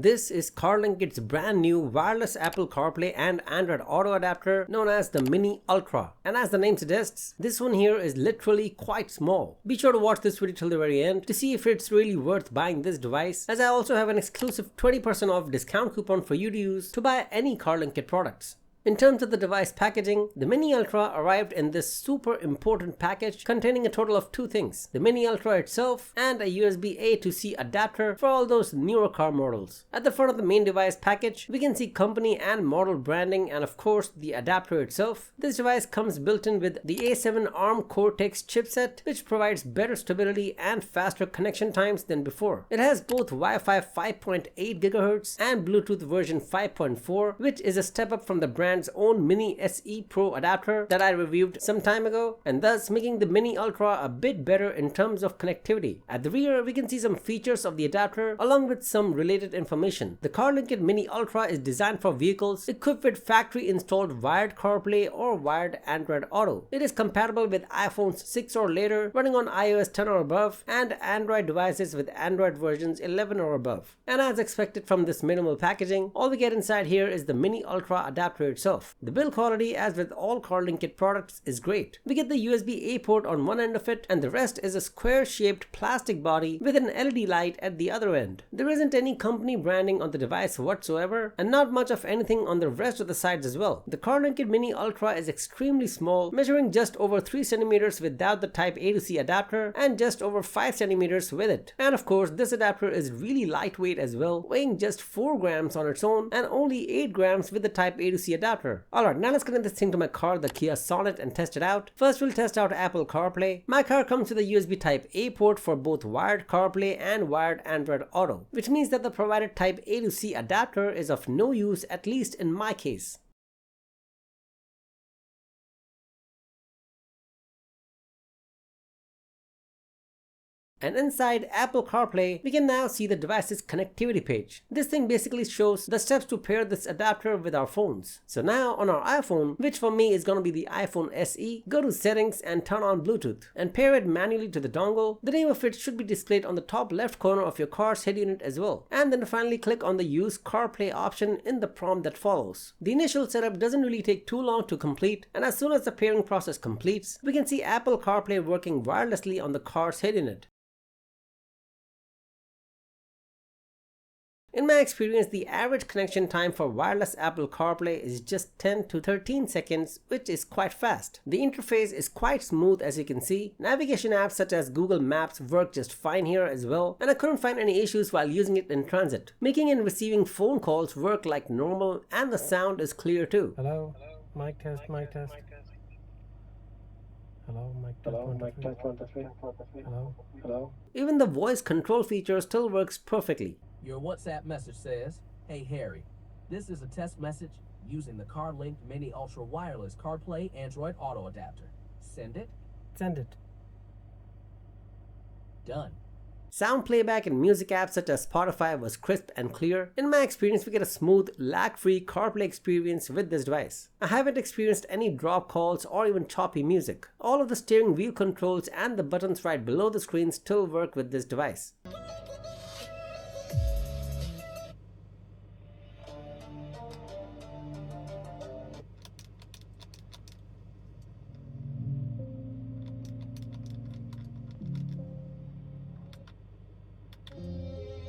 This is Carlinkit's brand new wireless Apple CarPlay and Android Auto adapter known as the Mini Ultra. And as the name suggests, this one here is literally quite small. Be sure to watch this video till the very end to see if it's really worth buying this device, as I also have an exclusive 20% off discount coupon for you to use to buy any Carlinkit products. In terms of the device packaging, the Mini Ultra arrived in this super important package containing a total of two things: the Mini Ultra itself and a USB A to C adapter for all those newer car models. At the front of the main device package, we can see company and model branding and of course the adapter itself. This device comes built in with the A7 ARM Cortex chipset, which provides better stability and faster connection times than before. It has both Wi-Fi 5.8 GHz and Bluetooth version 5.4, which is a step up from the brand's own Mini SE Pro adapter that I reviewed some time ago, and thus making the Mini Ultra a bit better in terms of connectivity. At the rear, we can see some features of the adapter along with some related information. The Carlinkit Mini Ultra is designed for vehicles equipped with factory installed wired CarPlay or wired Android Auto. It is compatible with iPhones 6 or later, running on iOS 10 or above, and Android devices with Android versions 11 or above. And as expected from this minimal packaging, all we get inside here is the Mini Ultra adapter itself. The build quality, as with all Carlinkit products, is great. We get the USB-A port on one end of it, and the rest is a square-shaped plastic body with an LED light at the other end. There isn't any company branding on the device whatsoever, and not much of anything on the rest of the sides as well. The Carlinkit Mini Ultra is extremely small, measuring just over 3 cm without the Type A to C adapter, and just over 5 cm with it. And of course, this adapter is really lightweight as well, weighing just 4 grams on its own, and only 8 grams with the Type A to C adapter. Alright, now let's connect this thing to my car, the Kia Sonet, and test it out. First, we'll test out Apple CarPlay. My car comes with a USB Type A port for both wired CarPlay and wired Android Auto, which means that the provided Type A to C adapter is of no use, at least in my case. And inside Apple CarPlay, we can now see the device's connectivity page. This thing basically shows the steps to pair this adapter with our phones. So now on our iPhone, which for me is going to be the iPhone SE, go to settings and turn on Bluetooth and pair it manually to the dongle. The name of it should be displayed on the top left corner of your car's head unit as well. And then finally click on the use CarPlay option in the prompt that follows. The initial setup doesn't really take too long to complete, and as soon as the pairing process completes, we can see Apple CarPlay working wirelessly on the car's head unit. In my experience, the average connection time for wireless Apple CarPlay is just 10 to 13 seconds, which is quite fast. The interface is quite smooth, as you can see. Navigation apps such as Google Maps work just fine here as well, and I couldn't find any issues while using it in transit. Making and receiving phone calls work like normal, and the sound is clear too. Hello? Mic test, mic test. Hello, mic test. Hello, mic test 1 to 3. Hello? Hello. Even the voice control feature still works perfectly. Your WhatsApp message says, "Hey Harry, this is a test message using the CarLink Mini Ultra Wireless CarPlay Android Auto Adapter. Send it." Send it. Done. Sound playback in music apps such as Spotify was crisp and clear. In my experience, we get a smooth, lag-free CarPlay experience with this device. I haven't experienced any drop calls or even choppy music. All of the steering wheel controls and the buttons right below the screen still work with this device.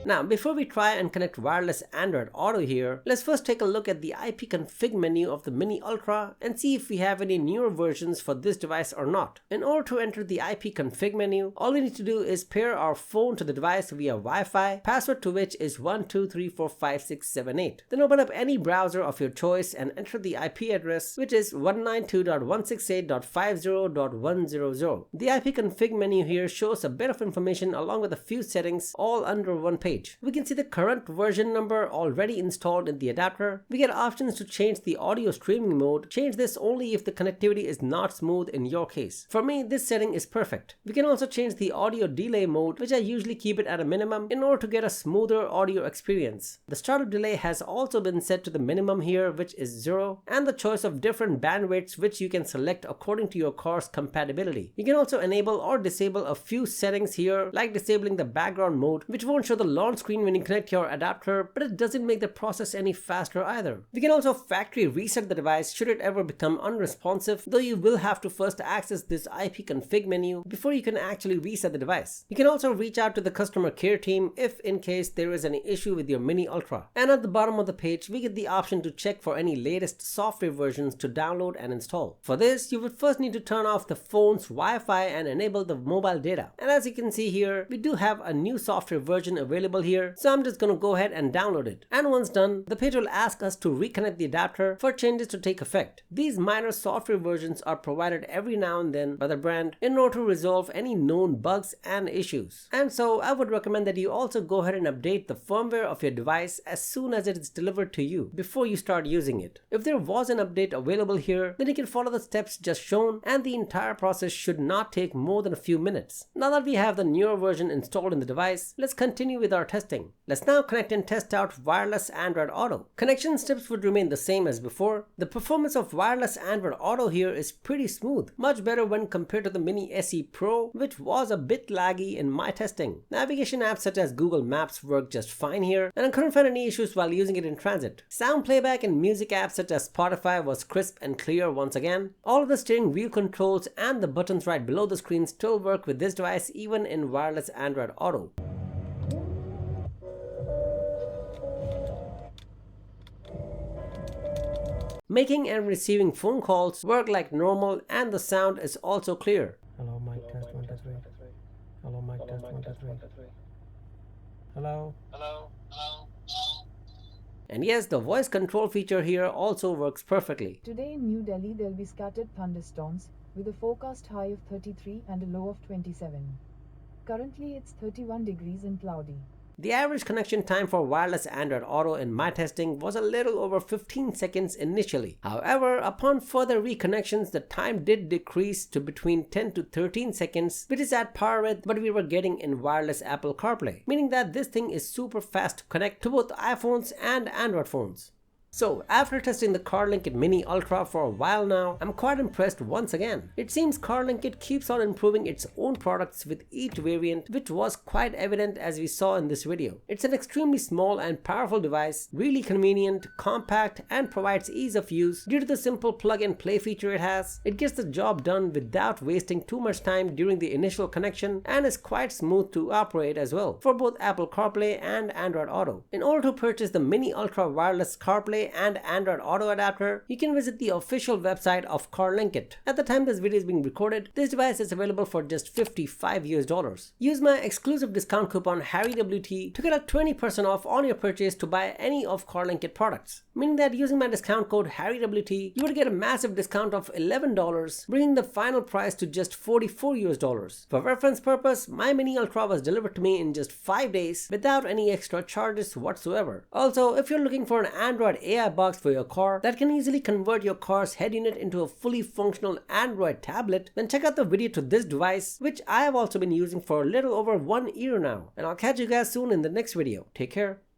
Now, before we try and connect wireless Android Auto here, let's first take a look at the IP config menu of the Mini Ultra and see if we have any newer versions for this device or not. In order to enter the IP config menu, all we need to do is pair our phone to the device via Wi-Fi, password to which is 123456778. Then open up any browser of your choice and enter the IP address, which is 192.168.50.100. The IP config menu here shows a bit of information along with a few settings all under one page. We can see the current version number already installed in the adapter. We get options to change the audio streaming mode. Change this only if the connectivity is not smooth in your case. For me, this setting is perfect. We can also change the audio delay mode, which I usually keep it at a minimum in order to get a smoother audio experience. The startup delay has also been set to the minimum here, which is 0, and the choice of different bandwidths which you can select according to your car's compatibility. You can also enable or disable a few settings here, like disabling the background mode, which won't show the launch on screen when you connect your adapter, but it doesn't make the process any faster either. We can also factory reset the device should it ever become unresponsive, though you will have to first access this IP config menu before you can actually reset the device. You can also reach out to the customer care team if in case there is any issue with your Mini Ultra. And at the bottom of the page, we get the option to check for any latest software versions to download and install. For this, you would first need to turn off the phone's Wi-Fi and enable the mobile data. And as you can see here, we do have a new software version available here, so I'm just gonna go ahead and download it. And once done, the page will ask us to reconnect the adapter for changes to take effect. These minor software versions are provided every now and then by the brand in order to resolve any known bugs and issues. And so I would recommend that you also go ahead and update the firmware of your device as soon as it is delivered to you before you start using it. If there was an update available here, then you can follow the steps just shown and the entire process should not take more than a few minutes. Now that we have the newer version installed in the device, let's continue with our testing. Let's now connect and test out wireless Android Auto. Connection steps would remain the same as before. The performance of wireless Android Auto here is pretty smooth, much better when compared to the Mini SE Pro, which was a bit laggy in my testing. Navigation apps such as Google Maps work just fine here, and I couldn't find any issues while using it in transit. Sound playback and music apps such as Spotify was crisp and clear once again. All of the steering wheel controls and the buttons right below the screen still work with this device even in wireless Android Auto. Making and receiving phone calls work like normal and the sound is also clear. Hello, mic test 1 2 3. Hello, mic test 1 2 3. Hello. And yes, the voice control feature here also works perfectly. Today in New Delhi there'll be scattered thunderstorms with a forecast high of 33 and a low of 27. Currently it's 31 degrees and cloudy. The average connection time for wireless Android Auto in my testing was a little over 15 seconds initially. However, upon further reconnections, the time did decrease to between 10 to 13 seconds, which is at par with what we were getting in wireless Apple CarPlay, meaning that this thing is super fast to connect to both iPhones and Android phones. So, after testing the Carlinkit Mini Ultra for a while now, I'm quite impressed once again. It seems Carlinkit keeps on improving its own products with each variant, which was quite evident as we saw in this video. It's an extremely small and powerful device, really convenient, compact, and provides ease of use due to the simple plug and play feature it has. It gets the job done without wasting too much time during the initial connection and is quite smooth to operate as well for both Apple CarPlay and Android Auto. In order to purchase the Mini Ultra wireless CarPlay and Android Auto adapter, you can visit the official website of Carlinkit. At the time this video is being recorded, this device is available for just $55 US. Use my exclusive discount coupon HarryWT to get a 20% off on your purchase to buy any of Carlinkit products. Meaning that using my discount code HarryWT, you would get a massive discount of $11, bringing the final price to just $44 US. For reference purpose, my Mini Ultra was delivered to me in just 5 days without any extra charges whatsoever. Also, if you're looking for an Android AI box for your car that can easily convert your car's head unit into a fully functional Android tablet, then check out the video to this device, which I have also been using for a little over 1 year now. And I'll catch you guys soon in the next video. Take care.